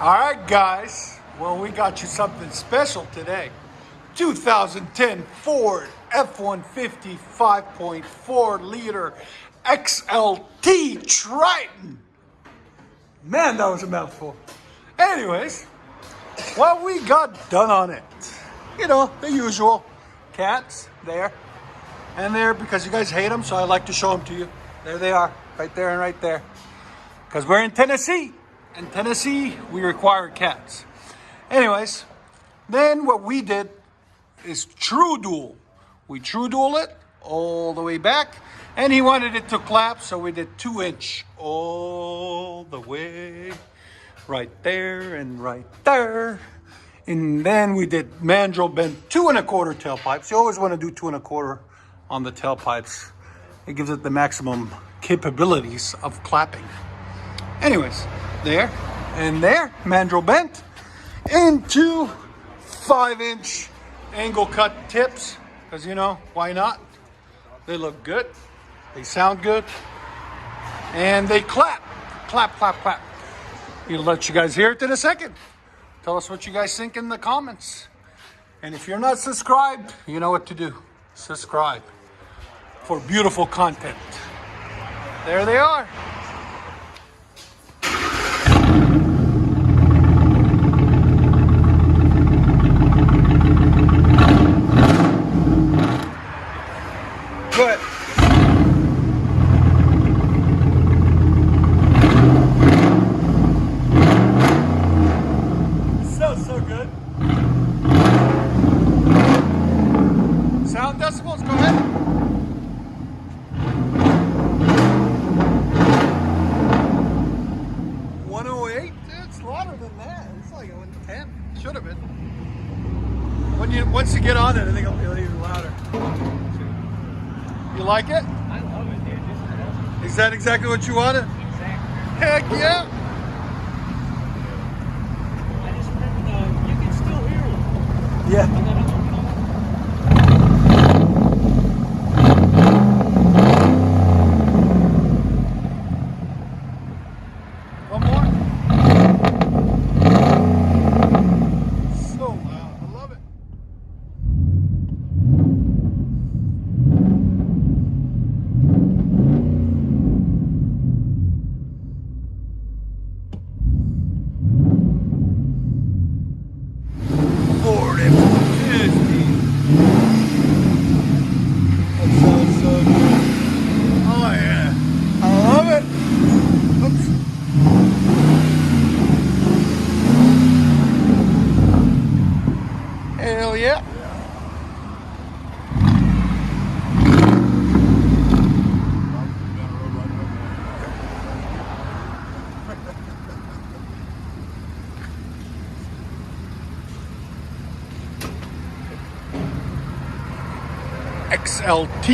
All right, guys. Well, we got you something special today. 2010 Ford F-150 5.4 liter XLT Triton. Man, that was a mouthful. Anyways, what we got done on it. You know, the usual cats there and there because you guys hate them, so I like to show them to you. There they are, right there and right there. Because we're in Tennessee. In Tennessee, we require cats. Anyways, then what we did is true dual. We true dual it all the way back, and he wanted it to clap, so we did 2-inch all the way, right there and right there. And then we did mandrel bent 2 1/4 tailpipes. You always want to do 2 1/4 on the tailpipes. It gives it the maximum capabilities of clapping. Anyways, there and there, mandrel bent into 5-inch angle cut tips, because you know, why not? They look good, they sound good, and they clap, clap, clap, clap. We'll let you guys hear it in a second. Tell us what you guys think in the comments. And if you're not subscribed, you know what to do. Subscribe for beautiful content. There they are. Good. So good. Sound decibels, go ahead. 108? It's louder than that. It's like 110. Should have been. Once you get on it, I think it'll be even louder. You like it? I love it, dude. Is that exactly what you wanted? Exactly. Heck yeah! I just remember you can still hear them. Yeah. One more. So loud. I love it. Ford F-150. That sounds so good. Oh yeah. I love it. Oops. Hell yeah. XLT